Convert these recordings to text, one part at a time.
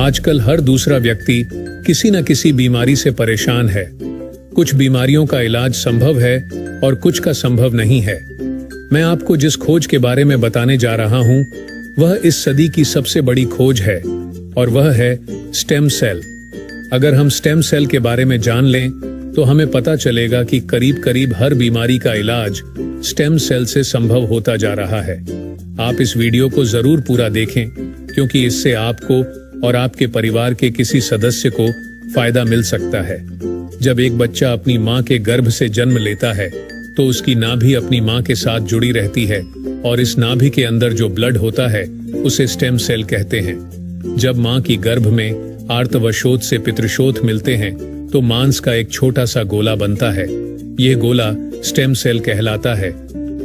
आजकल हर दूसरा व्यक्ति किसी न किसी बीमारी से परेशान है। कुछ बीमारियों का इलाज संभव है और कुछ का संभव नहीं है। मैं आपको जिस खोज के बारे में बताने जा रहा हूं, वह इस सदी की सबसे बड़ी खोज है और वह है स्टेम सेल। अगर हम स्टेम सेल के बारे में जान लें तो हमें पता चलेगा कि करीब करीब हर बीमारी का इलाज स्टेम सेल से संभव होता जा रहा है। आप इस वीडियो को जरूर पूरा देखें, क्योंकि इससे आपको और आपके परिवार के किसी सदस्य को फायदा मिल सकता है। जब एक बच्चा अपनी मां के गर्भ से जन्म लेता है तो उसकी नाभि अपनी मां के साथ जुड़ी रहती है और इस नाभि के अंदर जो ब्लड होता है उसे स्टेम सेल कहते हैं। जब मां की गर्भ में आर्तवशोथ से पितृशोथ मिलते हैं तो मांस का एक छोटा सा गोला बनता है। यह गोला स्टेम सेल कहलाता है।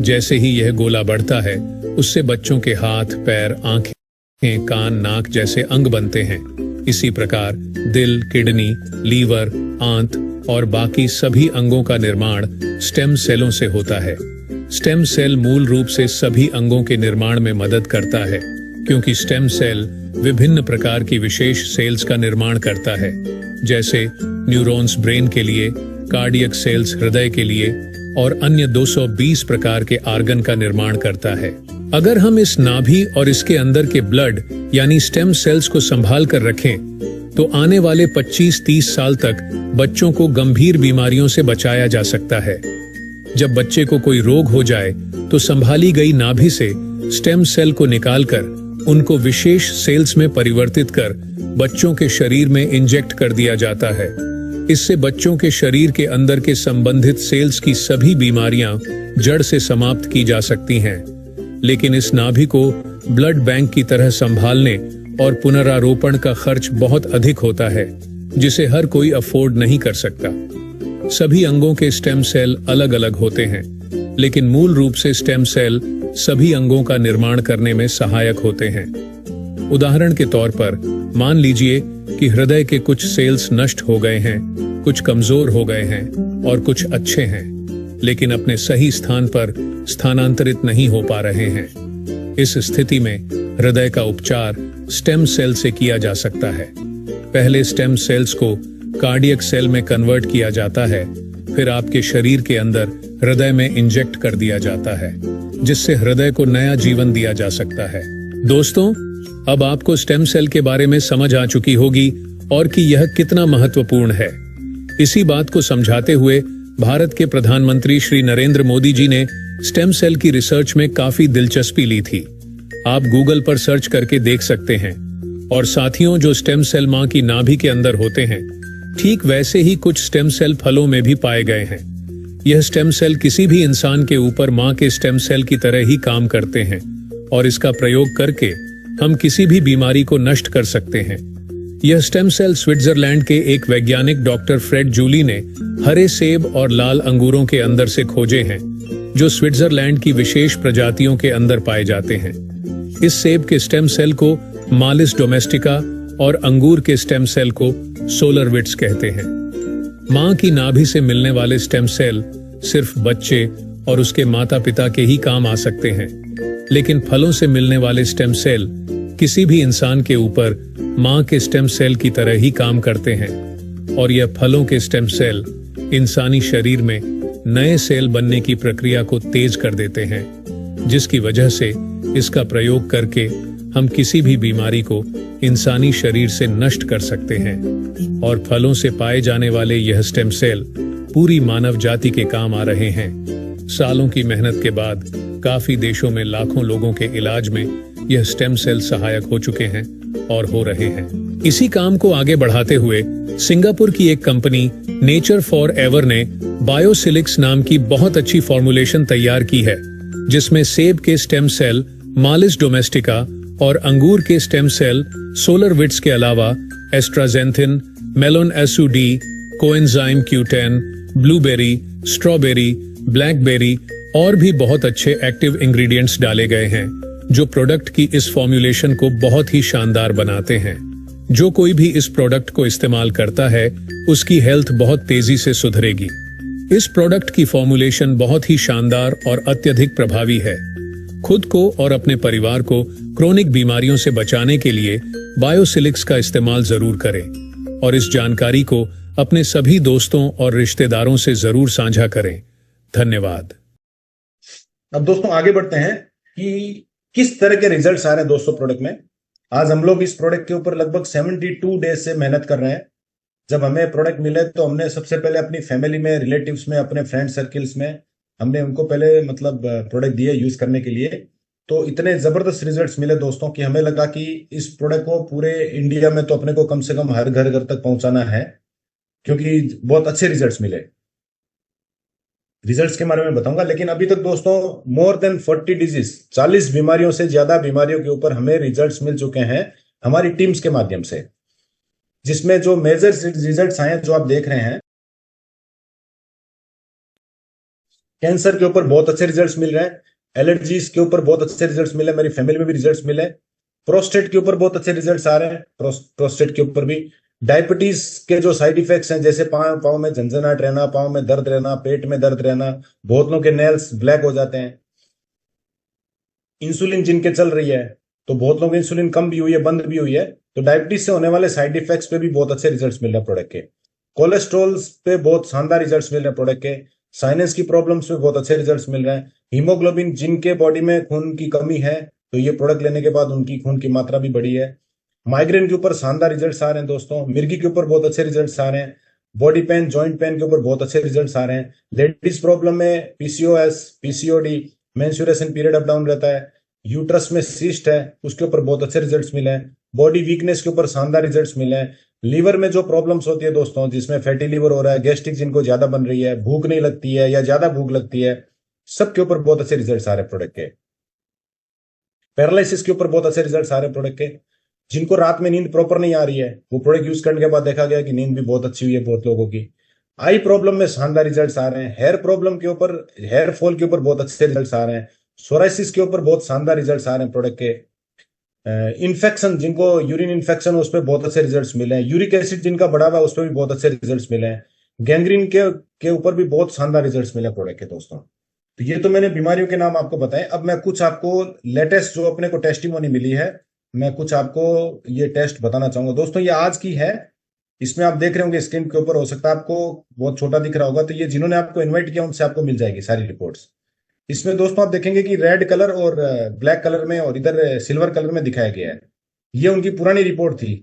जैसे ही यह गोला बढ़ता है, उससे बच्चों के हाथ, पैर, आंखें, कान, नाक जैसे अंग बनते हैं। इसी प्रकार दिल, किडनी, लीवर, आंत और बाकी सभी अंगों का निर्माण स्टेम सेलों से होता है। स्टेम सेल मूल रूप से सभी अंगों के निर्माण में मदद करता है, क्योंकि स्टेम सेल विभिन्न प्रकार की विशेष सेल्स का निर्माण करता है, जैसे न्यूरॉन्स ब्रेन के लिए, कार्डियक सेल्स हृदय के लिए और अन्य 220 प्रकार के आर्गन का निर्माण करता है। अगर हम इस नाभि और इसके अंदर के ब्लड यानी स्टेम सेल्स को संभाल कर रखें तो आने वाले 25-30 साल तक बच्चों को गंभीर बीमारियों से बचाया जा सकता है। जब बच्चे को कोई रोग हो जाए तो संभाली गई नाभि से स्टेम सेल को निकालकर उनको विशेष सेल्स में परिवर्तित कर बच्चों के शरीर में इंजेक्ट कर दिया जाता है। इससे बच्चों के शरीर के अंदर के संबंधित सेल्स की सभी बीमारियां जड़ से समाप्त की जा सकती हैं। लेकिन इस नाभि को ब्लड बैंक की तरह संभालने और पुनरारोपण का खर्च बहुत अधिक होता है, जिसे हर कोई अफोर्ड नहीं कर सकता। सभी अंगों के स्टेम सेल अलग अलग होते हैं, लेकिन मूल रूप से स्टेम सेल सभी अंगों का निर्माण करने में सहायक होते हैं। उदाहरण के तौर पर मान लीजिए कि हृदय के कुछ सेल्स नष्ट हो गए हैं, कुछ कमजोर हो गए हैं और कुछ अच्छे हैं, लेकिन अपने सही स्थान पर स्थानांतरित नहीं हो पा रहे हैं। इस स्थिति में हृदय का उपचार स्टेम सेल से किया जा सकता है। पहले स्टेम सेल्स को कार्डियक सेल में कन्वर्ट किया जाता है, फिर आपके शरीर के अंदर हृदय में इंजेक्ट कर दिया जाता है, जिससे हृदय को नया जीवन दिया जा सकता है। दोस्तों, अब आपको स्टेम सेल के बारे में समझ आ चुकी होगी और कि यह कितना महत्वपूर्ण है। इसी बात को समझाते हुए भारत के प्रधानमंत्री श्री नरेंद्र मोदी जी ने स्टेम सेल की रिसर्च में काफी दिलचस्पी ली थी। आप गूगल पर सर्च करके देख सकते हैं। और साथियों, जो स्टेम सेल मां की नाभि के अंदर होते हैं, ठीक वैसे ही कुछ स्टेम सेल फलों में भी पाए गए हैं। यह स्टेम सेल किसी भी इंसान के ऊपर मां के स्टेम सेल की तरह ही काम करते हैं और इसका प्रयोग करके हम किसी भी बीमारी को नष्ट कर सकते हैं। यह स्टेम सेल स्विट्जरलैंड के एक वैज्ञानिक डॉक्टर फ्रेड जूली ने हरे सेब और लाल अंगूरों के अंदर से खोजे हैं, जो स्विट्जरलैंड की विशेष प्रजातियों के अंदर पाए जाते हैं। इस सेब के स्टेम सेल को मालिस डोमेस्टिका और अंगूर के स्टेम सेल को सोलरविट्स कहते हैं। मां की नाभि से मिलने वाले स्टेम सेल सिर्फ बच्चे और उसके माता पिता के ही काम आ सकते हैं, लेकिन फलों से मिलने वाले स्टेम सेल किसी भी इंसान के ऊपर मां के स्टेम सेल की तरह ही काम करते हैं और यह फलों के स्टेम सेल इंसानी शरीर में नए सेल बनने की प्रक्रिया को तेज कर देते हैं, जिसकी वजह से इसका प्रयोग करके हम किसी भी बीमारी को इंसानी शरीर से नष्ट कर सकते हैं। और फलों से पाए जाने वाले यह स्टेम सेल पूरी मानव जाति के काम आ रहे हैं। सालों की मेहनत के बाद काफी देशों में लाखों लोगों के इलाज में यह स्टेम सेल सहायक हो चुके हैं और हो रहे हैं। इसी काम को आगे बढ़ाते हुए सिंगापुर की एक कंपनी नेचर फॉर एवर ने बायोसिलिक्स नाम की बहुत अच्छी फॉर्मुलेशन तैयार की है, जिसमें सेब के स्टेम सेल मालिस डोमेस्टिका और अंगूर के स्टेम सेल सोलरविट्स के अलावा एस्ट्राजेंथिन, मेलोन एसुडी, coenzyme Q10, blueberry, strawberry, blackberry और भी बहुत अच्छे एक्टिव इंग्रेडिएंट्स डाले गए हैं, जो प्रोडक्ट की इस फॉर्मुलेशन को बहुत ही शानदार बनाते हैं। जो कोई भी इस प्रोडक्ट को इस्तेमाल करता है, उसकी हेल्थ बहुत तेजी से सुधरेगी। इस प्रोडक्ट की फॉर्मुलेशन बहुत ही शानदार और अत्यधिक प्रभावी है। खुद को और अपने परिवार को क्रोनिक बीमारियों से बचाने के लिए बायोसिलिक्स का इस्तेमाल जरूर करें और इस जानकारी को अपने सभी दोस्तों और रिश्तेदारों से जरूर साझा करें। धन्यवाद। अब दोस्तों आगे बढ़ते हैं कि किस तरह के रिजल्ट्स आ रहे हैं दोस्तों प्रोडक्ट में। आज हम लोग इस प्रोडक्ट के ऊपर लगभग 72 डेज से मेहनत कर रहे हैं। जब हमें प्रोडक्ट मिले तो हमने सबसे पहले अपनी फैमिली में, रिलेटिव्स में, अपने फ्रेंड सर्किल्स में हमने उनको पहले मतलब प्रोडक्ट दिए यूज करने के लिए। तो इतने जबरदस्त रिजल्ट्स मिले दोस्तों कि हमें लगा कि इस प्रोडक्ट को पूरे इंडिया में तो अपने को कम से कम हर घर घर तक पहुंचाना है, क्योंकि बहुत अच्छे रिजल्ट्स मिले। रिजल्ट्स के बारे में बताऊंगा, लेकिन अभी तक दोस्तों मोर देन 40 डिजीज, 40 बीमारियों से ज्यादा बीमारियों के ऊपर हमें रिजल्ट्स मिल चुके हैं हमारी टीम्स के माध्यम से, जिसमें जो मेजर रिजल्ट्स आए जो आप देख रहे हैं। कैंसर के ऊपर बहुत अच्छे रिजल्ट्स मिल रहे हैं, एलर्जीज के ऊपर बहुत अच्छे रिजल्ट्स मिले, मेरी फैमिली में भी रिजल्ट्स मिले। प्रोस्टेट के ऊपर बहुत अच्छे रिजल्ट्स आ रहे हैं, प्रोस्टेट के ऊपर भी। डायबिटीज के जो साइड इफेक्ट्स हैं, जैसे पाँव में झंझनाहट रहना, पाँव में दर्द रहना, पेट में दर्द रहना, बहुत लोगों के नेल्स ब्लैक हो जाते हैं। इंसुलिन जिनके चल रही है तो बहुत लोगों की इंसुलिन कम भी हुई है, बंद भी हुई है, तो डायबिटीज से होने वाले साइड इफेक्ट्स पे भी बहुत अच्छे रिजल्ट्स मिल रहे हैं प्रोडक्ट के। कोलेस्ट्रॉल पे बहुत शानदार रिजल्ट्स मिल रहे हैं प्रोडक्ट के। साइनस की प्रॉब्लम्स में बहुत अच्छे रिजल्ट्स मिल रहे हैं। हीमोग्लोबिन जिनके बॉडी में खून की कमी है तो ये प्रोडक्ट लेने के बाद उनकी खून की मात्रा भी बढ़ी है। माइग्रेन के ऊपर शानदार रिजल्ट्स आ रहे हैं दोस्तों। मिर्गी के ऊपर बहुत अच्छे रिजल्ट्स आ रहे हैं। बॉडी पेन, जॉइंट पेन के ऊपर बहुत अच्छे रिजल्ट्स आ रहे हैं। लेडीज प्रॉब्लम में PCOS, PCOD, menstruation period up down रहता है, यूट्रस में सिस्ट है, उसके ऊपर बहुत अच्छे रिजल्ट्स मिले हैं। बॉडी वीकनेस के ऊपर शानदार रिजल्ट्स मिले हैं। लीवर में जो प्रॉब्लम्स होती है दोस्तों, जिसमें फैटी लीवर हो रहा है, गैस्ट्रिक जिनको ज्यादा बन रही है, भूख नहीं लगती है या ज्यादा भूख लगती है, सबके ऊपर बहुत अच्छे रिजल्ट्स आ रहे हैं प्रोडक्ट के। पैरालिसिस के ऊपर बहुत अच्छे रिजल्ट्स आ रहे हैं प्रोडक्ट के। जिनको रात में नींद प्रॉपर नहीं आ रही है, वो प्रोडक्ट यूज करने के बाद देखा गया कि नींद भी बहुत अच्छी हुई है बहुत लोगों की। आई प्रॉब्लम में शानदार रिजल्ट्स आ रहे हैं। हेयर प्रॉब्लम के ऊपर, हेयर फॉल के ऊपर बहुत अच्छे रिजल्ट्स आ रहे हैं। सोराइसिस के ऊपर बहुत शानदार रिजल्ट्स आ रहे हैं प्रोडक्ट के। इन्फेक्शन, जिनको यूरिन इन्फेक्शन, उस पर बहुत अच्छे रिजल्ट्स मिले हैं। यूरिक एसिड जिनका बढ़ा हुआ है उस पर भी बहुत अच्छे रिजल्ट्स मिले हैं। गैंग्रीन के ऊपर भी बहुत शानदार रिजल्ट्स मिले प्रोडक्ट के दोस्तों। तो ये तो मैंने बीमारियों के नाम आपको बताए। अब मैं कुछ आपको लेटेस्ट जो अपने को टेस्टिमोनी मिली है, मैं कुछ आपको ये टेस्ट बताना चाहूंगा दोस्तों। ये आज की है, इसमें आप देख रहे होंगे स्क्रीन के ऊपर, हो सकता है आपको बहुत छोटा दिख रहा होगा, तो ये जिन्होंने आपको इन्वाइट किया उनसे आपको मिल जाएगी सारी रिपोर्ट्स। इसमें दोस्तों आप देखेंगे कि रेड कलर और ब्लैक कलर में और इधर सिल्वर कलर में दिखाया गया है। ये उनकी पुरानी रिपोर्ट थी।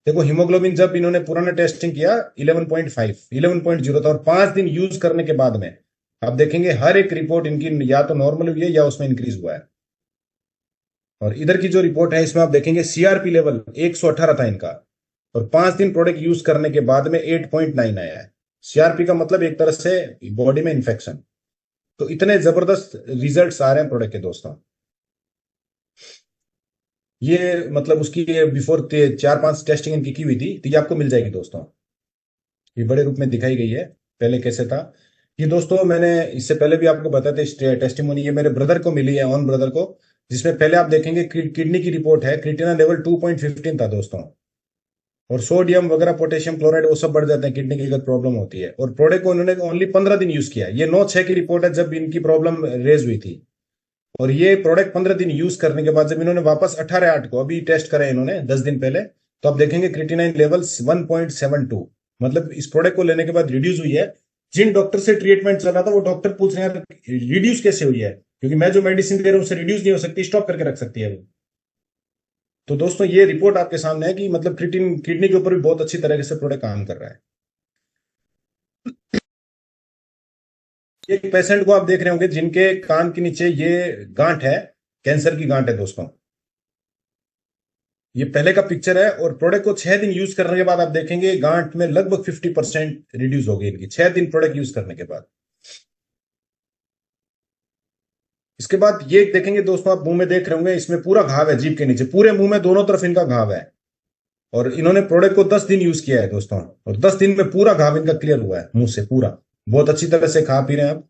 देखो हीमोग्लोबिन जब इन्होंने पुराना टेस्टिंग किया 11.5, 11.0 था, और 5 दिन यूज करने के बाद में आप देखेंगे हर एक रिपोर्ट इनकी या तो नॉर्मल हुई है या उसमें इंक्रीज हुआ है। और इधर की जो रिपोर्ट है इसमें आप देखेंगे सीआरपी लेवल 118 था इनका, और 5 दिन प्रोडक्ट यूज करने के बाद में 8.9 आया है। सीआरपी का मतलब एक तरह से बॉडी में इंफेक्शन। तो इतने जबरदस्त रिजल्ट्स आ रहे हैं प्रोडक्ट के दोस्तों। ये मतलब उसकी बिफोर 4-5 टेस्टिंग इनकी की हुई थी, तो ये आपको मिल जाएगी दोस्तों। ये बड़े रूप में दिखाई गई है, पहले कैसे था ये दोस्तों। मैंने इससे पहले भी आपको बताया था टेस्टिमोनी, ये मेरे ब्रदर को मिली है, ऑन ब्रदर को, जिसमें पहले आप देखेंगे किडनी की रिपोर्ट है, क्रिटिना लेवल 2.15 था दोस्तों, और सोडियम वगैरह, पोटेशियम क्लोराइड वो सब बढ़ जाते हैं किडनी की अगर प्रॉब्लम होती है। और प्रोडक्ट को उन्होंने ओनली 15 दिन यूज किया। ये 9/6 की रिपोर्ट है जब इनकी प्रॉब्लम रेज हुई थी, और ये प्रोडक्ट 15 दिन यूज करने के बाद जब इन्होंने वापस 18/8 को अभी टेस्ट करा इन्होंने 10 दिन पहले, तो आप देखेंगे क्रिटिनाइन लेवल 1.72, मतलब इस प्रोडक्ट को लेने के बाद रिड्यूस हुई है। जिन डॉक्टर से ट्रीटमेंट चल रहा था वो डॉक्टर पूछ रहे हैं रिड्यूस कैसे हुई है, क्योंकि मैं जो मेडिसिन दे रहा हूं उससे रिड्यूस नहीं हो सकती, स्टॉप करके रख सकती है वो। तो दोस्तों ये रिपोर्ट आपके सामने है कि मतलब किडनी के ऊपर भी बहुत अच्छी तरीके से प्रोडक्ट काम कर रहा है। एक पेशेंट को आप देख रहे होंगे जिनके कान के नीचे ये गांठ है, कैंसर की गांठ है दोस्तों। ये पहले का पिक्चर है, और प्रोडक्ट को 6 दिन यूज करने के बाद आप देखेंगे गांठ में लगभग 50% रिड्यूस हो गई इनकी 6 दिन प्रोडक्ट यूज करने के बाद। इसके बाद ये देखेंगे दोस्तों, आप मुंह में देख रहे होंगे, इसमें पूरा घाव है जीभ के नीचे, पूरे मुंह में दोनों तरफ इनका घाव है। और इन्होंने प्रोडक्ट को 10 दिन यूज किया है दोस्तों, और 10 दिन में पूरा घाव इनका क्लियर हुआ है मुंह से पूरा। बहुत अच्छी तरह से खा पी रहे हैं आप।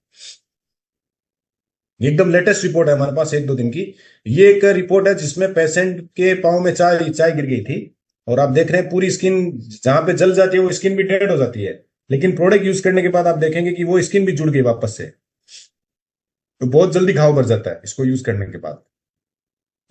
एकदम लेटेस्ट रिपोर्ट है हमारे पास 1-2 दिन की। ये एक रिपोर्ट है जिसमें पेशेंट के पांव में चाय गिर गई थी, और आप देख रहे हैं पूरी स्किन जहां पे जल जाती है वो स्किन भी डेड हो जाती है, लेकिन प्रोडक्ट यूज करने के बाद आप देखेंगे कि वो स्किन भी जुड़ गई वापस से। तो बहुत जल्दी घाव भर जाता है इसको यूज करने के बाद।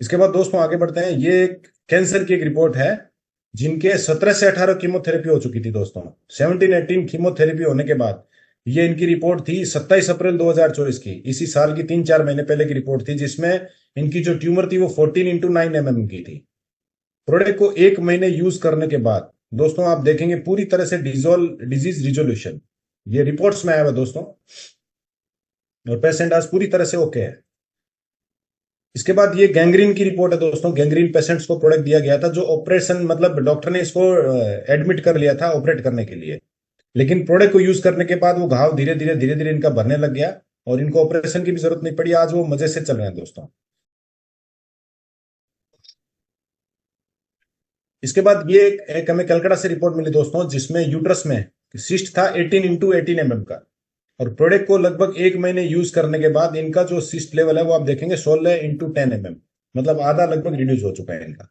इसके बाद दोस्तों आगे बढ़ते हैं। ये एक कैंसर की एक रिपोर्ट है, जिनके 17 से 18 कीमोथेरेपी हो चुकी थी दोस्तों। 17-18 कीमोथेरेपी होने के बाद ये इनकी रिपोर्ट थी 27 अप्रैल 2024 की, इसी साल की 3-4 महीने पहले की रिपोर्ट थी, जिसमें इनकी जो ट्यूमर थी वो 14x9 mm की थी। प्रोडक्ट को 1 महीने यूज करने के बाद दोस्तों आप देखेंगे पूरी तरह से डिजीज रिजोल्यूशन, ये रिपोर्ट्स में आया हुआ दोस्तों, और पेशेंट आज पूरी तरह से ओके है। इसके बाद ये गैंग्रीन की रिपोर्ट है दोस्तों। गैंग्रीन पेशेंट्स को प्रोडक्ट दिया गया था, जो ऑपरेशन मतलब डॉक्टर ने इसको एडमिट कर लिया था ऑपरेट करने के लिए, लेकिन प्रोडक्ट को यूज करने के बाद वो घाव धीरे धीरे इनका भरने लग गया और इनको ऑपरेशन की भी जरूरत नहीं पड़ी। आज वो मजे से चल रहे हैं दोस्तों। इसके बाद ये एक हमें कलकत्ता से रिपोर्ट मिली दोस्तों, जिसमें यूट्रस में सिस्ट था 18x18 mm का, और प्रोडक्ट को लगभग 1 महीने यूज करने के बाद इनका जो सिस्ट लेवल है वो आप देखेंगे 16x10 mm, मतलब आधा लगभग रिड्यूस हो चुका है इनका।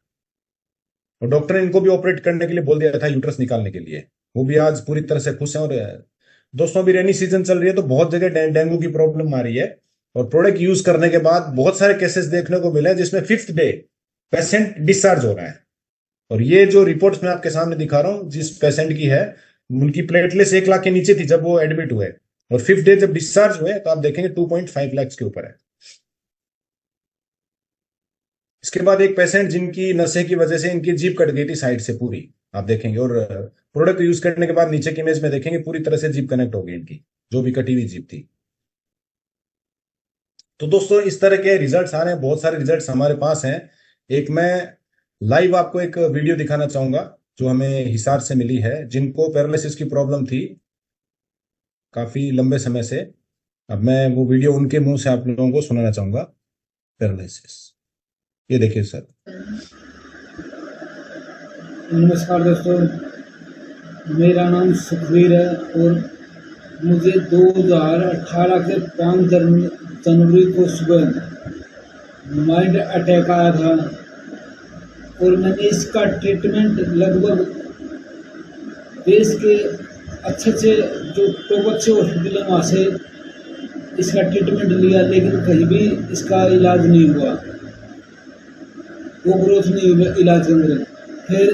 और डॉक्टर ने इनको भी ऑपरेट करने के लिए बोल दिया था यूट्रस निकालने के लिए, वो भी आज पूरी तरह से खुश हैं। और दोस्तों अभी रेनी सीजन चल रही है तो बहुत जगह डेंगू की प्रॉब्लम आ रही है, और प्रोडक्ट यूज करने के बाद बहुत सारे केसेस देखने को मिले जिसमें 5th डे पेशेंट डिस्चार्ज हो रहा है। और ये जो रिपोर्ट्स मैं आपके सामने दिखा रहा हूं जिस पेशेंट की है, उनकी प्लेटलेट्स 1 लाख के नीचे थी जब वो एडमिट हुए, और 5th डे जब डिस्चार्ज हुए तो आप देखेंगे 2.5 लाख के ऊपर है। इसके बाद एक पेशेंट जिनकी नशे की वजह से इनकी जीभ कट गई थी साइड से पूरी, आप देखेंगे, और प्रोडक्ट यूज करने के बाद नीचे की इमेज में देखेंगे पूरी तरह से जीभ कनेक्ट हो गई इनकी, जो भी कटी हुई जीभ थी। तो दोस्तों इस तरह के रिजल्ट्स आ रहे हैं, बहुत सारे रिजल्ट्स हमारे पास हैं। एक मैं लाइव आपको एक वीडियो दिखाना चाहूंगा जो हमें हिसार से मिली है, जिनको पैरालिसिस की प्रॉब्लम थी काफी लंबे समय से। अब मैं वो वीडियो उनके मुंह से आप लोगों को सुनाना चाहूंगा। पैरालिसिस, ये देखिए सर। नमस्कार दोस्तों, मेरा नाम सुखवीर है और मुझे 2018 के 5 जनवरी को सुबह माइंड अटैक आया था, और मैंने इसका ट्रीटमेंट लगभग देश के अच्छे जो टॉप अच्छे हॉस्पिटल है वहाँ से इसका ट्रीटमेंट लिया, लेकिन कहीं भी इसका इलाज नहीं हुआ, वो ग्रोथ नहीं हुआ इलाज के अंदर। फिर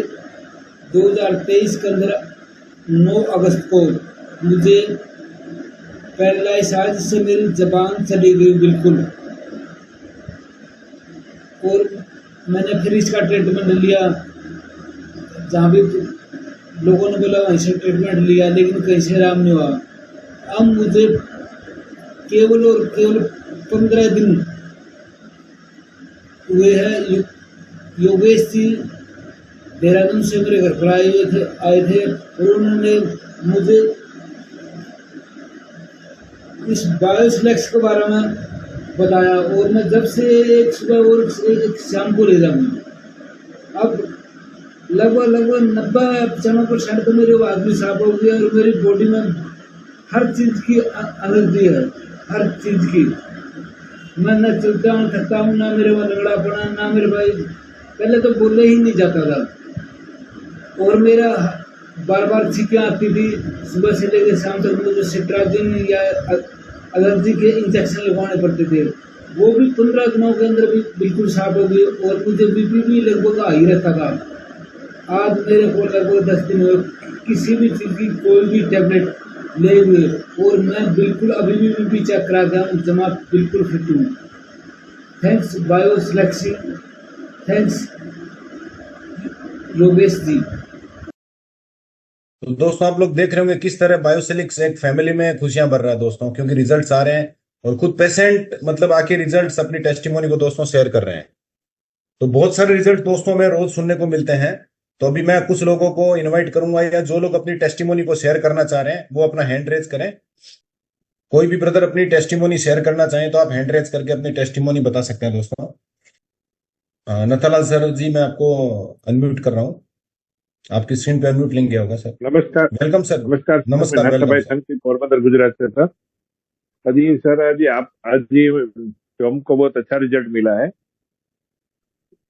2023 के अंदर 9 अगस्त को मुझे पैरालाइज से मेरी जबान चली गई बिल्कुल, और मैंने फिर इसका ट्रीटमेंट लिया, जहाँ भी लोगों ने बोला वहीं से ट्रीटमेंट लिया, लेकिन कहीं से आराम नहीं हुआ। अब मुझे केवल और केवल 15 दिन हुए हैं। योगेश जी देहरादून से मेरे घर पर आए थे और उन्होंने मुझे इस बायोसिलेक्स के बारे में बताया, और मैं जब से एक सुबह और एक शाम को ले जाऊँ, अब लगभग 90-95% तो मेरे आदमी साफ हो गया, और मेरी बॉडी में हर चीज की एनर्जी है, हर चीज की। मैं न चलता हूँ थकता हूँ, ना मेरे में लंगड़ा पड़ा, ना मेरे भाई पहले तो बोले ही नहीं जाता था, और मेरा बार बार छींकें आती थी सुबह से लेकर शाम तक। मुझे सिट्राजिन या एलर्जी के इंजेक्शन लगवाने पड़ते थे, वो भी 15 दिनों के अंदर भी बिल्कुल साफ हो गई, और मुझे बीपी भी लगभग हाई रहता था। आज मेरे को लगभग 10 दिन हुए किसी भी चीज़ की कोई भी टेबलेट ले हुए, और मैं बिल्कुल अभी भी बीपी चेक करा गया हूँ, जमा बिल्कुल फिट हूँ। Thanks बायोसिलेक्सी, thanks Yogesh ji. तो दोस्तों आप लोग देख रहे होंगे किस तरह बायोसिलिक्स एक फैमिली में खुशियां भर रहा है दोस्तों, क्योंकि रिजल्ट्स आ रहे हैं और खुद पेशेंट मतलब आके रिजल्ट्स अपनी टेस्टिमोनी को दोस्तों शेयर कर रहे हैं। तो बहुत सारे रिजल्ट दोस्तों में रोज सुनने को मिलते हैं। तो अभी मैं कुछ लोगों को इनवाइट करूंगा, या जो लोग अपनी टेस्टिमोनी को शेयर करना चाह रहे हैं वो अपना हैंड रेज करें। कोई भी ब्रदर अपनी टेस्टिमोनी शेयर करना चाहें तो आप हैंड रेज करके अपनी टेस्टिमोनी बता सकते हैं दोस्तों। नथालाल सर जी, मैं आपको अनम्यूट कर रहा हूँ, आपकी स्क्रीन पे अनम्यूट लिंक गया होगा सर। नमस्कार। Welcome sir. नमस्कार। नमस्कार, मैं वेलकम संघ पोरबंदर गुजरात से सर। जी सर, आज ये जो हमको बहुत अच्छा रिजल्ट मिला है।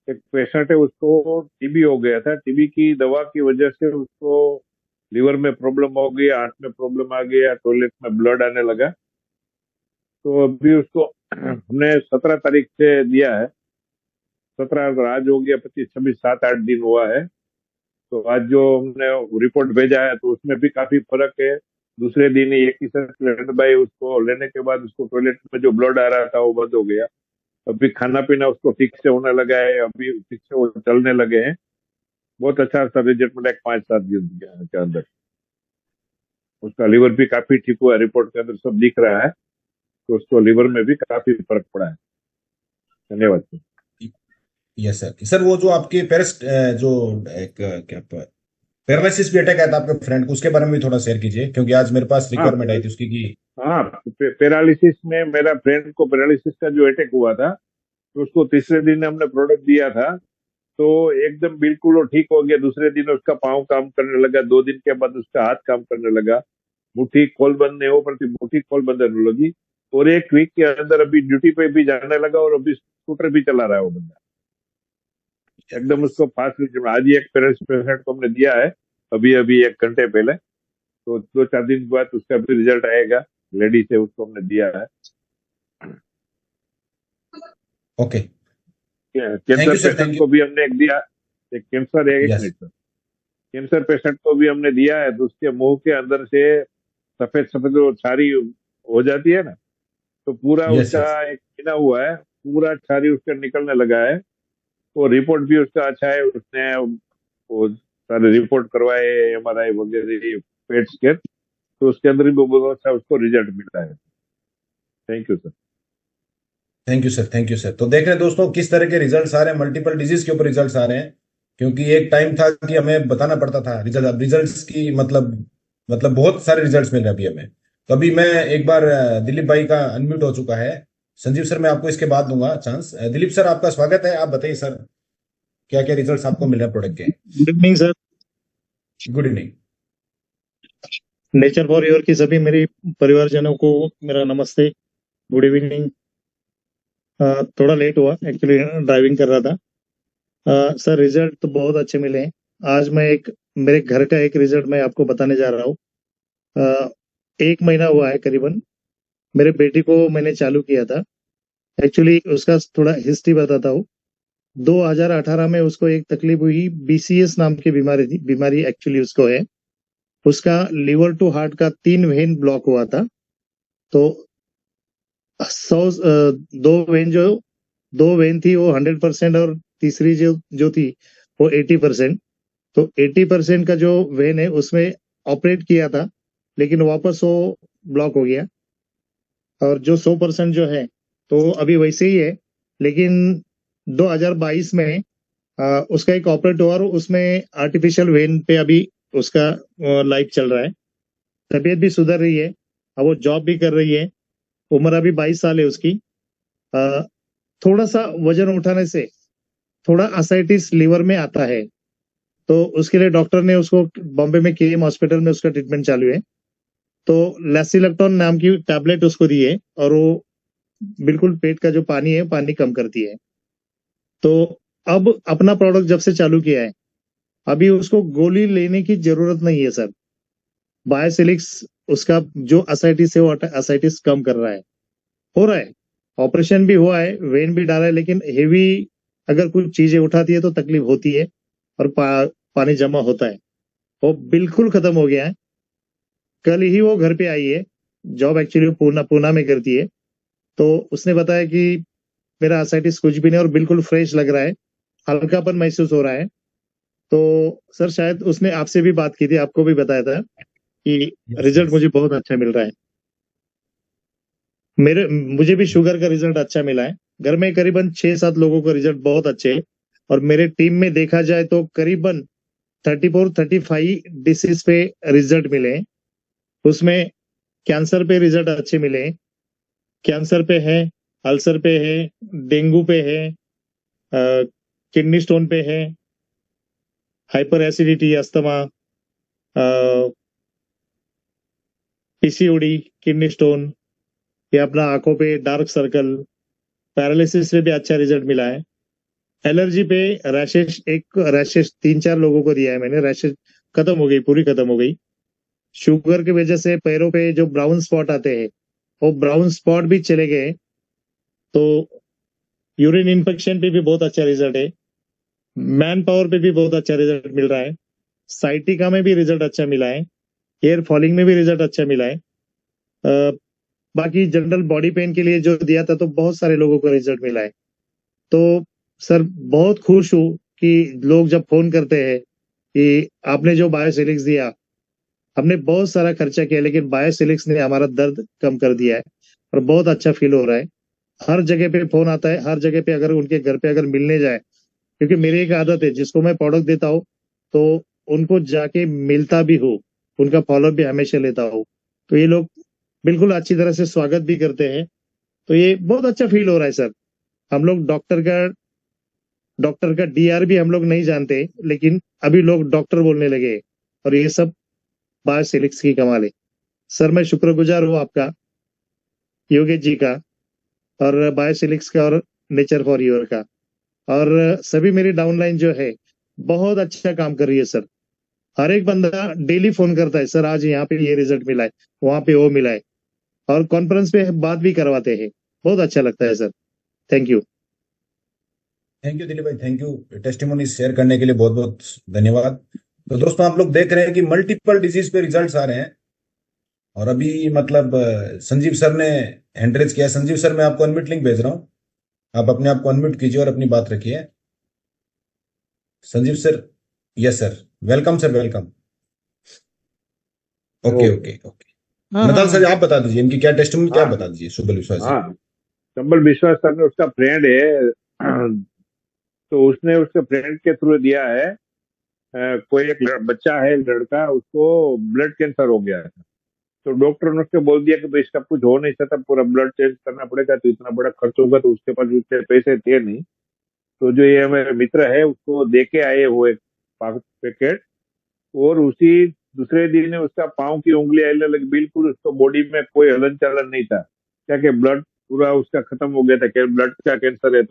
एक पेशेंट है, उसको टीबी हो गया था। टीबी की दवा की वजह से उसको लीवर में प्रॉब्लम हो गई, हार्ट में प्रॉब्लम आ गया, टॉयलेट में ब्लड आने लगा। तो अभी उसको हमने 17 तारीख से दिया है। 17 आज हो गया, 25, 26, 7-8 दिन हुआ है। तो आज जो हमने रिपोर्ट भेजा है तो उसमें भी काफी फर्क है। दूसरे दिन ही एक ही सिलेंडर भाई उसको लेने के बाद उसको टॉयलेट में जो ब्लड आ रहा था वो बंद हो गया। अभी खाना पीना उसको ठीक से होने लगा है, अभी ठीक से वो चलने लगे हैं। बहुत अच्छा सा रिजल्ट मिला 5-7 दिन के अंदर। उसका लीवर भी काफी ठीक हुआ है, रिपोर्ट के अंदर सब दिख रहा है। तो उसको लीवर में भी काफी फर्क पड़ा है। धन्यवाद सर। Yes sir. सर वो जो आपके पेरिस जो एक क्या पैरालिसिस भी अटैक आया था आपके फ्रेंड को, उसके बारे में भी थोड़ा शेयर कीजिए, क्योंकि आज मेरे पास हाँ रिक्वायरमेंट आई थी उसकी कि हाँ, पैरालिसिस में मेरा फ्रेंड को पैरालिसिस का जो अटैक हुआ था, तो उसको तीसरे दिन हमने प्रोडक्ट दिया था। तो एकदम बिल्कुल वो ठीक हो गया। दूसरे दिन उसका पाँव काम करने लगा, 2 दिन के बाद उसका हाथ काम करने लगा। मुट्ठी खोल बंद नहीं हो पर मुट्ठी खोल बंद होने लगी। और 1 वीक के अंदर अभी ड्यूटी पे भी जाने लगा और अभी स्कूटर भी चला रहा है वो बंदा। एकदम उसको फास्ट रिजल्ट। आज ही एक पेशेंट को हमने दिया है, अभी अभी 1 घंटे पहले। तो 2-4 दिन बाद उसका भी रिजल्ट आएगा। लेडी से उसको हमने दिया है। Okay. Thank cancer you sir, patient thank को यू। भी हमने एक दिया। एक कैंसर है, एक yes. Minute sir. Cancer patient को भी हमने दिया है, तो उसके मुंह के अंदर से सफेद सफेद जो छारी हो जाती है ना, तो पूरा यस उसका यस। एक महीना हुआ है, पूरा छारी उसका निकलने लगा है। वो रिपोर्ट भी उसका अच्छा है। उसने वो सारे रिपोर्ट करवाए, MRI वगैरह, पेट स्कैन। तो उसके अंदर भी बहुत अच्छा उसको रिजल्ट मिला है। Thank you sir. Thank you sir, thank you sir. तो देख रहे हैं दोस्तों किस तरह के रिजल्ट्स आ रहे हैं, मल्टीपल डिजीज के ऊपर रिजल्ट्स आ रहे हैं। क्योंकि एक टाइम था कि हमें बताना पड़ता था रिजल्ट, अब रिजल्ट्स की मतलब बहुत सारे रिजल्ट्स मिल रहे हैं अभी हमें। तो अभी मैं एक बार दिलीप भाई का अनम्यूट हो चुका है। संजीव सर मैं आपको इसके बाद दूंगा चांस। दिलीप सर आपका स्वागत है, आप बताइए सर क्या क्या रिजल्ट्स आपको मिल रहे हैं प्रोडक्ट के। Good evening sir. Good evening. Nature for your की सभी मेरे परिवारजनों को मेरा नमस्ते, गुड इवनिंग। थोड़ा लेट हुआ, एक्चुअली ड्राइविंग कर रहा था। सर रिजल्ट तो बहुत अच्छे मिले हैं। आज मैं मेरे घर का एक रिजल्ट मैं आपको बताने जा रहा हूँ। 1 महीना हुआ है करीबन, मेरे बेटी को मैंने चालू किया था। एक्चुअली उसका थोड़ा हिस्ट्री बताता हूँ। 2018 में उसको एक तकलीफ हुई, BCS नाम की बीमारी थी। बीमारी एक्चुअली उसको है, उसका लीवर टू हार्ट का 3 वेन ब्लॉक हुआ था। तो 2 वेन थी वो 100% और तीसरी जो थी वो 80%। तो 80% का जो वेन है उसमें ऑपरेट किया था, लेकिन वापस वो ब्लॉक हो गया। और जो 100% जो है तो अभी वैसे ही है। लेकिन 2022 में उसका एक ऑपरेट हुआ और उसमें आर्टिफिशियल वेन पे अभी उसका लाइफ चल रहा है। तबीयत भी सुधर रही है, अब वो जॉब भी कर रही है। उम्र अभी 22 साल है उसकी। थोड़ा सा वजन उठाने से थोड़ा असाइटिस लीवर में आता है, तो उसके लिए डॉक्टर ने उसको बॉम्बे में KM हॉस्पिटल में उसका ट्रीटमेंट चालू है। तो लेसिलेक्टोन नाम की टैबलेट उसको दी है और वो बिल्कुल पेट का जो पानी है पानी कम करती है। तो अब अपना प्रोडक्ट जब से चालू किया है, अभी उसको गोली लेने की जरूरत नहीं है सर। बायोसिलिक्स उसका जो असाइटिस है वो असाइटिस कम कर रहा है, हो रहा है। ऑपरेशन भी हुआ है, वेन भी डाला है, लेकिन हेवी अगर कुछ चीजें उठाती है तो तकलीफ होती है और पानी जमा होता है। वो बिल्कुल खत्म हो गया है। कल ही वो घर पे आई है, जॉब एक्चुअली पूना में करती है। तो उसने बताया कि मेरा असाइटिस कुछ भी नहीं और बिल्कुल फ्रेश लग रहा है, हल्कापन महसूस हो रहा है। तो सर शायद उसने आपसे भी बात की थी, आपको भी बताया था कि रिजल्ट मुझे बहुत अच्छा मिल रहा है। मुझे भी शुगर का रिजल्ट अच्छा मिला है। घर में करीबन 6-7 लोगों का रिजल्ट बहुत अच्छे है। और मेरे टीम में देखा जाए तो करीबन 34-35 डिसीज पे रिजल्ट मिले हैं। उसमें कैंसर पे रिजल्ट अच्छे मिले हैं। कैंसर पे है, अल्सर पे है, डेंगू पे है, किडनी स्टोन पे है, hyper acidity, asthma, PCOD, kidney stone, ये अपना आंखों पे डार्क सर्कल, पैरालिसिस पे भी अच्छा रिजल्ट मिला है। एलर्जी पे रैशेस 3-4 लोगों को दिया है मैंने, रैशेस खत्म हो गई, पूरी खत्म हो गई। शुगर की वजह से पैरों पे जो ब्राउन स्पॉट आते हैं वो ब्राउन स्पॉट भी चले गए। तो यूरिन इन्फेक्शन पे भी बहुत अच्छा रिजल्ट है, मैन पावर पे भी बहुत अच्छा रिजल्ट मिल रहा है, साइटिका में भी रिजल्ट अच्छा मिला है, हेयर फॉलिंग में भी रिजल्ट अच्छा मिला है। बाकी जनरल बॉडी पेन के लिए जो दिया था तो बहुत सारे लोगों को रिजल्ट मिला है। तो सर बहुत खुश हूँ कि लोग जब फोन करते हैं कि आपने जो बायोसिलिक्स दिया, हमने बहुत सारा खर्चा किया लेकिन बायोसिलिक्स ने हमारा दर्द कम कर दिया है और बहुत अच्छा फील हो रहा है। हर जगह पे फोन आता है, हर जगह पे अगर उनके घर पे अगर मिलने जाए, क्योंकि मेरी एक आदत है जिसको मैं प्रोडक्ट देता हूँ तो उनको जाके मिलता भी हूँ, उनका फॉलोअप भी हमेशा लेता हूँ। तो ये लोग बिल्कुल अच्छी तरह से स्वागत भी करते हैं। तो ये बहुत अच्छा फील हो रहा है सर। हम लोग डॉक्टर का डीआर भी हम लोग नहीं जानते, लेकिन अभी लोग डॉक्टर बोलने लगे और ये सब बायोसिलिक्स की कमाल है। सर मैं शुक्रगुजार हूँ आपका, योगेश जी का और बायोसिलिक्स का और नेचर फॉर यूर का, और सभी मेरी डाउनलाइन जो है बहुत अच्छा काम कर रही है सर। हर एक बंदा डेली फोन करता है, सर आज यहाँ पे ये रिजल्ट मिला है, वहां पे वो मिला है, और कॉन्फ्रेंस पे बात भी करवाते हैं। बहुत अच्छा लगता है sir. Thank you. Thank you Dilip भाई, थैंक यू टेस्टिमोनी शेयर करने के लिए, बहुत बहुत धन्यवाद। तो दोस्तों आप लोग देख रहे हैं कि मल्टीपल डिजीज पे रिजल्ट्स आ रहे हैं, और अभी मतलब संजीव सर ने हैंड रेज किया। संजीव सर मैं आपको अनम्यूट लिंक भेज रहा हूं, आप अपने आप को अनम्यूट कीजिए और अपनी बात रखिए। Sanjeev sir, yes sir, welcome sir, welcome. Okay okay okay, Nadal sir आप बता दीजिए इनकी क्या टेस्टिमोनी, क्या बता दीजिए सुबल विश्वास जी। हाँ, संबल विश्वास सर ने, उसका फ्रेंड है, तो उसने उसके फ्रेंड के थ्रू दिया है। कोई एक बच्चा है, लड़का, उसको ब्लड कैंसर हो गया था। तो डॉक्टर ने उसको बोल दिया कि भाई इसका कुछ हो नहीं सकता, पूरा ब्लड चेंज करना पड़ेगा, तो इतना बड़ा खर्च होगा, तो उसके पास उतने पैसे थे नहीं। तो जो ये मेरे मित्र है उसको दे के आए वो एक पैकेट, और उसी दूसरे दिन उसका पाँव की उंगली हिलने लगी, बिल्कुल उसको बॉडी में कोई हलन चलन नहीं था, क्या कि ब्लड पूरा उसका खत्म हो गया था, ब्लड का कैंसर है।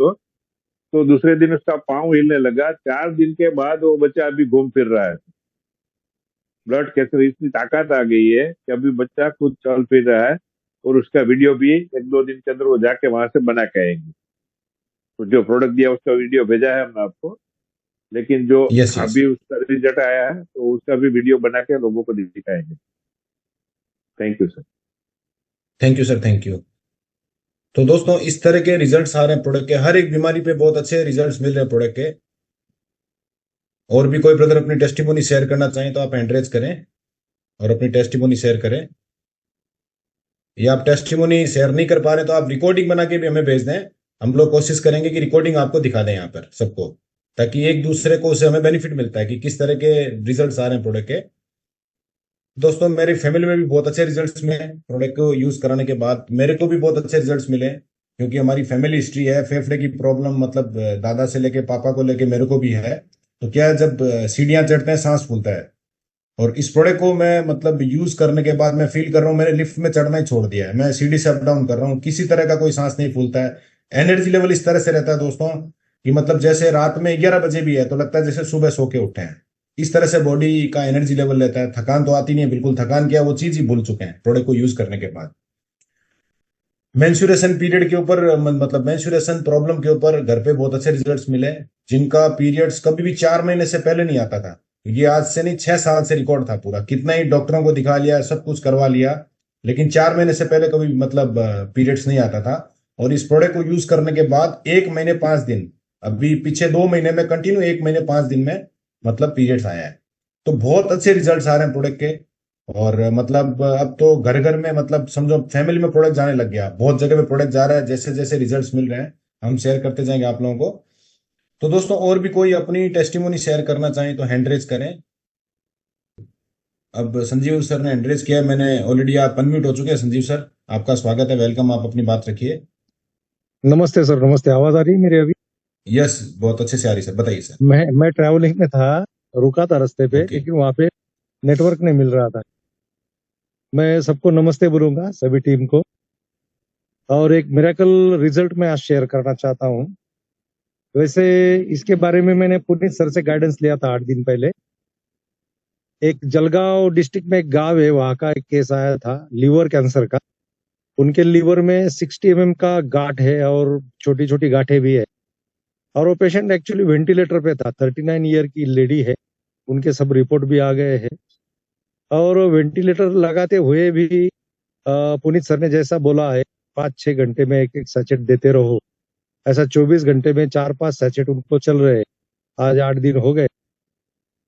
तो दूसरे दिन उसका पाँव हिलने लगा। 4 दिन के बाद वो बच्चा अभी घूम फिर रहा है। ब्लड कैंसर इतनी ताकत आ गई है कि अभी बच्चा खुद चल फिर रहा है, और उसका वीडियो भी 1-2 दिन के अंदर वो जाके वहां से बना के आएंगे। तो जो प्रोडक्ट दिया उसका वीडियो भेजा है हमने आपको, लेकिन जो यस यस, अभी उसका रिजल्ट आया है तो उसका भी वीडियो बना के लोगों को दिखाएंगे। Thank you sir. Thank you sir, thank you. तो दोस्तों इस तरह के रिजल्ट्स आ रहे हैं प्रोडक्ट के, हर एक बीमारी पे बहुत अच्छे रिजल्ट्स मिल रहे हैं प्रोडक्ट के। और भी कोई ब्रदर अपनी टेस्टिमोनी शेयर करना चाहें तो आप हैंड रेज करें और अपनी टेस्टिमोनी शेयर करें, या आप टेस्टिमोनी शेयर नहीं कर पा रहे तो आप रिकॉर्डिंग बना के भी हमें भेज दें। हम लोग कोशिश करेंगे कि रिकॉर्डिंग आपको दिखा दें यहाँ पर सबको, ताकि एक दूसरे को उससे हमें बेनिफिट मिलता है कि किस तरह के रिजल्ट्स आ रहे हैं प्रोडक्ट के। दोस्तों मेरी फैमिली में भी बहुत अच्छे रिजल्ट्स मिले प्रोडक्ट को यूज कराने के बाद, मेरे को भी बहुत अच्छे रिजल्ट्स मिले, क्योंकि हमारी फैमिली हिस्ट्री है, फेफड़े की प्रॉब्लम मतलब दादा से लेके पापा को लेके मेरे को भी है। तो क्या है, जब सीढ़ियां चढ़ते हैं सांस फूलता है, और इस प्रोडक्ट को मैं मतलब यूज करने के बाद मैं फील कर रहा हूँ मैंने लिफ्ट में चढ़ना ही छोड़ दिया है, मैं सीढ़ी से अप डाउन कर रहा हूँ, किसी तरह का कोई सांस नहीं फूलता है। एनर्जी लेवल इस तरह से रहता है दोस्तों कि मतलब जैसे रात में 11 बजे भी है तो लगता है जैसे सुबह सो के उठे हैं। इस तरह से बॉडी का एनर्जी लेवल रहता है, थकान तो आती नहीं है बिल्कुल, थकान क्या वो चीज ही भूल चुके हैं प्रोडक्ट को यूज करने के बाद। मेंस्ट्रुएशन पीरियड के ऊपर मतलब मेंस्ट्रुएशन प्रॉब्लम के ऊपर घर पे बहुत अच्छे रिजल्ट्स मिले, जिनका पीरियड्स कभी भी 4 महीने से पहले नहीं आता था, ये आज से नहीं 6 साल से रिकॉर्ड था पूरा, कितना ही डॉक्टरों को दिखा लिया, सब कुछ करवा लिया, लेकिन 4 महीने से पहले कभी मतलब पीरियड्स नहीं आता था। और इस प्रोडक्ट को यूज करने के बाद 1 महीने 5 दिन, अभी पीछे 2 महीने में कंटिन्यू 1 महीने 5 दिन में मतलब पीरियड्स आया है। तो बहुत अच्छे रिजल्ट्स आ रहे हैं प्रोडक्ट के, और मतलब अब तो घर घर में मतलब समझो फैमिली में प्रोडक्ट जाने लग गया, बहुत जगह पे प्रोडक्ट जा रहा है, जैसे जैसे रिजल्ट्स मिल रहे हैं हम शेयर करते जाएंगे आप लोगों को। तो दोस्तों और भी कोई अपनी टेस्टिमोनी शेयर करना चाहें तो हैंड रेज करें। अब संजीव सर ने हैंड रेज किया है, मैंने ऑलरेडी, आप अनम्यूट हो चुके हैं संजीव सर, आपका स्वागत है, वेलकम, आप अपनी बात रखिए। नमस्ते सर, नमस्ते। आवाज आ रही है मेरी अभी? यस, बहुत अच्छे से आ रही सर, बताइए सर। मैं ट्रैवलिंग में था, रुका था रास्ते पे, ओके। लेकिन वहां पे नेटवर्क नहीं मिल रहा था। मैं सबको नमस्ते बोलूंगा, सभी टीम को, और एक मिरेकल रिजल्ट मैं आज शेयर करना चाहता हूँ। वैसे इसके बारे में मैंने पुनीत सर से गाइडेंस लिया था 8 दिन पहले। एक जलगांव डिस्ट्रिक्ट में एक गांव है, वहां का एक केस आया था लीवर कैंसर का। उनके लीवर में 60 mm का गांठ है और छोटी छोटी गांठें भी है। और वो पेशेंट एक्चुअली वेंटिलेटर पे था, 39 ईयर की लेडी है, उनके सब रिपोर्ट भी आ गए हैं। और वेंटिलेटर लगाते हुए भी पुनीत सर ने जैसा बोला है 5-6 घंटे में एक एक सैचेट देते रहो, ऐसा 24 घंटे में 4-5 सैचेट उनको चल रहे हैं। आज 8 दिन हो गए।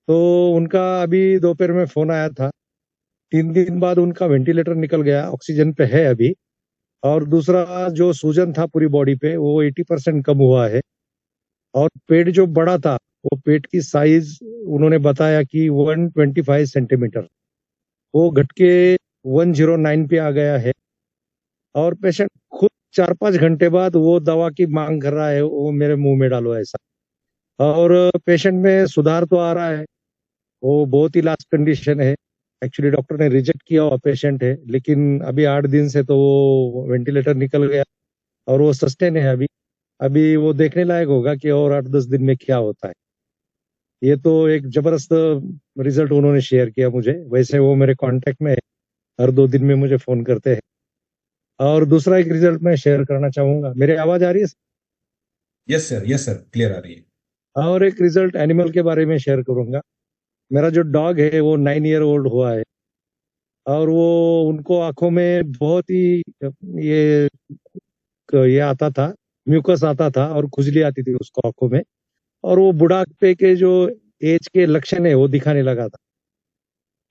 तो उनका अभी दोपहर में फोन आया था, 3 दिन बाद उनका वेंटिलेटर निकल गया, ऑक्सीजन पे है अभी। और दूसरा जो सूजन था पूरी बॉडी पे वो 80% कम हुआ है। और पेट जो बड़ा था वो पेट की साइज उन्होंने बताया कि 125 सेंटीमीटर, वो घट के 109 पे आ गया है। और पेशेंट खुद 4-5 घंटे बाद वो दवा की मांग कर रहा है, वो मेरे मुंह में डालो ऐसा। और पेशेंट में सुधार तो आ रहा है, वो बहुत ही लास्ट कंडीशन है। एक्चुअली डॉक्टर ने रिजेक्ट किया हुआ पेशेंट है, लेकिन अभी 8 दिन से तो वो वेंटिलेटर निकल गया और वो सस्टेन है अभी। अभी वो देखने लायक होगा कि और 8-10 दिन में क्या होता है। ये तो एक जबरदस्त रिजल्ट उन्होंने शेयर किया मुझे। वैसे वो मेरे कांटेक्ट में है, हर 2 दिन में मुझे फोन करते हैं। और दूसरा एक रिजल्ट मैं शेयर करना चाहूंगा। मेरी आवाज आ रही है? यस सर, क्लियर आ रही है। और एक रिजल्ट एनिमल के बारे में शेयर करूंगा। मेरा जो डॉग है वो 9 ईयर ओल्ड हुआ है और वो उनको आंखों में बहुत ही ये आता था, म्यूकस आता था और खुजली आती थी उसको आंखों में। और वो बुढ़ापे के जो एज के लक्षण है वो दिखाने लगा था।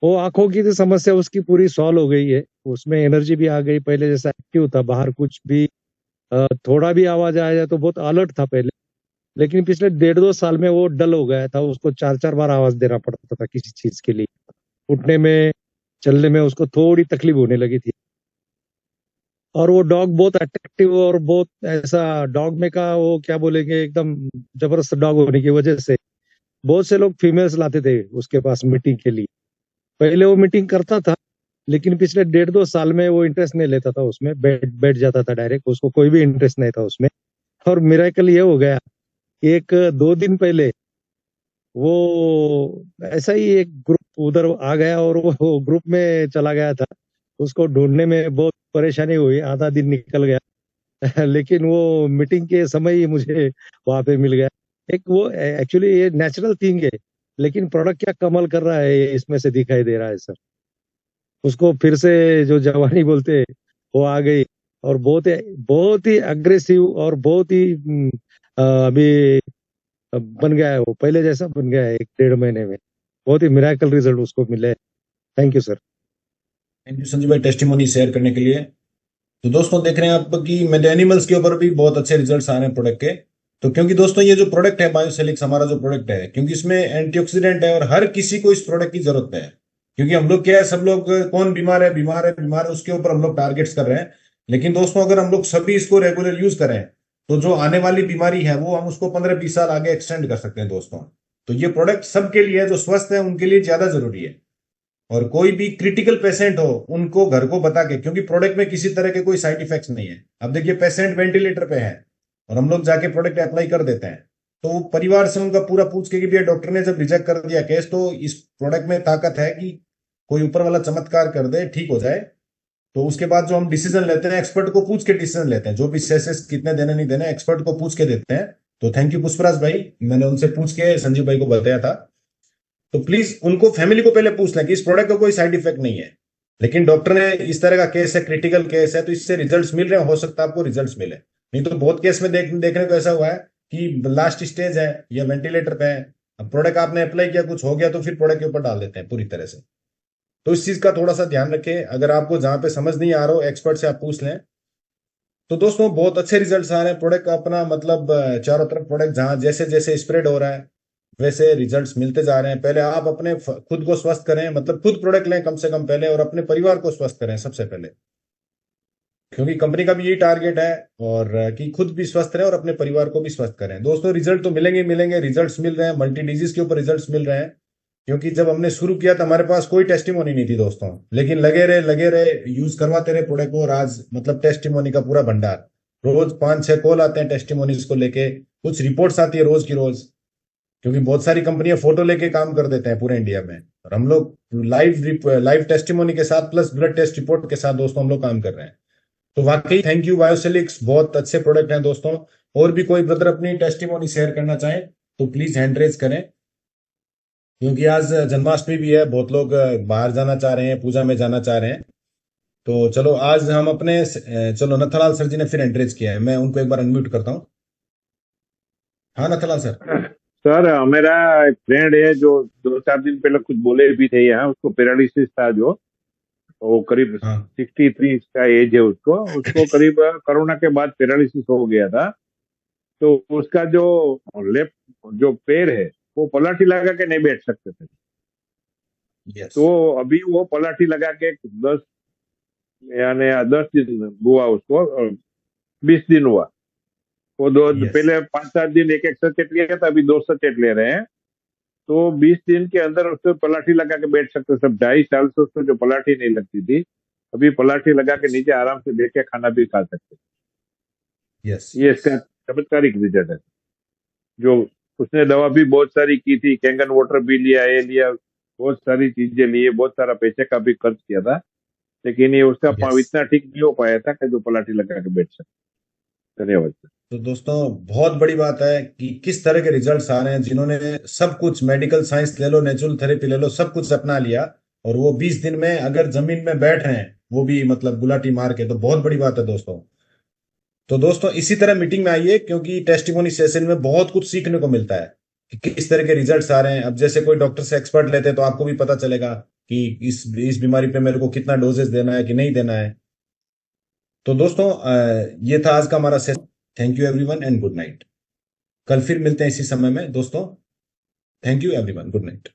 वो आंखों की तो समस्या उसकी पूरी सॉल्व हो गई है, उसमें एनर्जी भी आ गई, पहले जैसा एक्टिव था, बाहर कुछ भी थोड़ा भी आवाज आ जाए तो बहुत अलर्ट था पहले। लेकिन पिछले 1.5-2 साल में वो डल हो गया था, उसको 4-4 बार आवाज देना पड़ता था किसी चीज के लिए। उठने में चलने में उसको थोड़ी तकलीफ होने लगी थी। और वो डॉग बहुत अट्रैक्टिव और बहुत ऐसा डॉग में का वो क्या बोलेंगे एकदम जबरदस्त डॉग होने की वजह से बहुत से लोग फीमेल्स लाते थे उसके पास मीटिंग के लिए। पहले वो मीटिंग करता था, लेकिन पिछले 1.5-2 साल में वो इंटरेस्ट नहीं लेता था उसमें, बैठ जाता था डायरेक्ट, उसको कोई भी इंटरेस्ट नहीं था उसमें। और मिरेकल ये हो गया, 1-2 दिन पहले वो ऐसा ही एक ग्रुप उधर आ गया और वो ग्रुप में चला गया था। उसको ढूंढने में बहुत परेशानी हुई, आधा दिन निकल गया लेकिन वो मीटिंग के समय ही मुझे वहां पे मिल गया। एक वो एक्चुअली ये नेचुरल थिंग है, लेकिन प्रोडक्ट क्या कमाल कर रहा है ये इसमें से दिखाई दे रहा है सर। उसको फिर से जो जवानी बोलते हैं वो आ गई और बहुत ही अग्रेसिव और बहुत ही अभी बन गया है, वो पहले जैसा बन गया है 1-1.5 महीने में। बहुत ही मिरेकल रिजल्ट उसको मिले। Thank you sir. Thank you Sanju भाई टेस्टिमोनी शेयर करने के लिए। तो दोस्तों देख रहे हैं आप कि मेड एनिमल्स के ऊपर भी बहुत अच्छे रिजल्ट्स आ रहे हैं प्रोडक्ट के। तो क्योंकि दोस्तों ये जो प्रोडक्ट है बायोसेलिक्स हमारा जो प्रोडक्ट है, क्योंकि इसमें एंटीऑक्सीडेंट है और हर किसी को इस प्रोडक्ट की जरूरत है। क्योंकि हम लोग क्या है, सब लोग कौन बीमार है उसके ऊपर हम लोग टारगेट्स कर रहे हैं। लेकिन दोस्तों अगर हम लोग सभी इसको रेगुलर यूज करें तो जो आने वाली बीमारी है वो हम उसको 15-20 साल आगे एक्सटेंड कर सकते हैं दोस्तों। तो ये प्रोडक्ट सबके लिए, जो स्वस्थ है उनके लिए ज्यादा जरूरी है। और कोई भी क्रिटिकल पेशेंट हो उनको घर को बता के, क्योंकि प्रोडक्ट में किसी तरह के कोई साइड इफेक्ट्स नहीं है। अब देखिए पेशेंट वेंटिलेटर पे है और हम लोग जाके प्रोडक्ट अप्लाई कर देते हैं, तो परिवार से उनका पूरा पूछ के कि भैया डॉक्टर ने जब रिजेक्ट कर दिया केस, तो इस प्रोडक्ट में ताकत है कि कोई ऊपर वाला चमत्कार कर दे, ठीक हो जाए। तो उसके बाद जो हम डिसीजन लेते हैं, एक्सपर्ट को पूछ के डिसीजन लेते हैं, जो भी सेसेस कितने देने नहीं देने एक्सपर्ट को पूछ के देते हैं। तो थैंक यू पुष्पराज भाई, मैंने उनसे पूछ के संजीव भाई को बताया था। तो प्लीज उनको फैमिली को पहले पूछ लें कि इस प्रोडक्ट का कोई साइड इफेक्ट नहीं है, लेकिन डॉक्टर ने इस तरह का केस है, क्रिटिकल केस है, तो इससे रिजल्ट्स मिल रहे हैं, हो सकता है आपको रिजल्ट्स मिले। नहीं तो बहुत केस में देखने को ऐसा हुआ है कि लास्ट स्टेज है या वेंटिलेटर पे है, अब प्रोडक्ट आपने अप्लाई किया, कुछ हो गया तो फिर प्रोडक्ट के ऊपर डाल देते हैं पूरी तरह से। तो इस चीज का थोड़ा सा ध्यान रखें। अगर आपको जहां पे समझ नहीं आ रहा हो एक्सपर्ट से आप पूछ लें। तो दोस्तों बहुत अच्छे रिजल्ट्स आ रहे हैं प्रोडक्ट का अपना, मतलब चारों तरफ प्रोडक्ट जहां जैसे जैसे स्प्रेड हो रहा है वैसे रिजल्ट्स मिलते जा रहे हैं। पहले आप अपने खुद को स्वस्थ करें, मतलब खुद प्रोडक्ट लें कम से कम पहले, और अपने परिवार को स्वस्थ करें सबसे पहले, क्योंकि कंपनी का भी यही टारगेट है और कि खुद भी स्वस्थ रहे और अपने परिवार को भी स्वस्थ करें। दोस्तों रिजल्ट तो मिलेंगे, रिजल्ट्स मिल रहे हैं, मल्टी डिजीज के ऊपर रिजल्ट्स मिल रहे हैं। क्योंकि जब हमने शुरू किया था हमारे पास कोई टेस्टिमोनी नहीं थी दोस्तों, लेकिन लगे रहे यूज करवाते रहे प्रोडक्ट को, और आज मतलब टेस्टिमोनी का पूरा भंडार। रोज 5-6 कॉल आते हैं टेस्टिमोनीज को लेके, कुछ रिपोर्ट्स आती है रोज की रोज, क्योंकि बहुत सारी कंपनियां फोटो लेके काम कर देते हैं पूरे इंडिया में, और हम लोग लाइव टेस्टिमोनी के साथ प्लस ब्लड टेस्ट रिपोर्ट के साथ दोस्तों हम लोग काम कर रहे हैं। तो वाकई थैंक यू बायोसिलिक्स, बहुत अच्छे प्रोडक्ट हैं दोस्तों। और भी कोई ब्रदर अपनी टेस्टिमोनी शेयर करना चाहे तो प्लीज हैंड रेज करें, क्योंकि आज जन्माष्टमी भी है, बहुत लोग बाहर जाना चाह रहे हैं, पूजा में जाना चाह रहे हैं। तो चलो आज हम अपने चलो नथालाल सर जी ने फिर हैंड रेज किया है, मैं उनको एक बार अनम्यूट करता हूँ। हाँ नथालाल सर। सर मेरा एक फ्रेंड है जो 2-4 दिन पहले कुछ बोले भी थे यहाँ, उसको पैरालिसिस था, जो वो करीब हाँ 63 का एज है उसको करीब कोरोना के बाद पैरालिसिस हो गया था। तो उसका जो लेफ्ट जो पैर है वो पलाठी लगा के नहीं बैठ सकते थे। यस तो अभी वो पलाठी लगा के 10 यानी 10 दिन हुआ उसको, 20 दिन हुआ वो। यस पहले 5-7 दिन एक सचेत लिया था, अभी 2 सचेत ले रहे हैं। तो 20 दिन के अंदर उसको पलाठी लगा के बैठ सकते। सब 2.5 साल से उसको जो पलाठी नहीं लगती थी, अभी पलाठी लगा के नीचे आराम से बैठ के खाना भी खा सकते। यस ये इसका चमत्कारिक रिजल्ट है। जो उसने दवा भी बहुत सारी की थी, कैंगन वाटर भी लिया, ये लिया, बहुत सारी चीजें लिए, बहुत सारा पैसे का भी खर्च किया था, लेकिन ये उसका पाँव यस। इतना ठीक नहीं हो पाया था कि जो पलाठी लगा के बैठ सकते। धन्यवाद सर। तो दोस्तों बहुत बड़ी बात है कि किस तरह के रिजल्ट्स आ रहे हैं, जिन्होंने सब कुछ मेडिकल साइंस ले लो, नेचुरल थेरेपी ले लो, सब कुछ अपना लिया, और वो 20 दिन में अगर जमीन में बैठ रहे हैं, वो भी मतलब गुलाटी मार के, तो बहुत बड़ी बात है दोस्तों। तो दोस्तों इसी तरह मीटिंग में आइए, क्योंकि टेस्टिमोनी सेशन में बहुत कुछ सीखने को मिलता है कि किस तरह के रिजल्ट्स आ रहे हैं। अब जैसे कोई डॉक्टर से एक्सपर्ट लेते हैं तो आपको भी पता चलेगा कि इस बीमारी पे मेरे को कितना डोजेस देना है कि नहीं देना है। तो दोस्तों ये था आज का हमारा session. Thank you everyone and good night. कल फिर मिलते हैं इसी समय में दोस्तों। Thank you everyone, good night.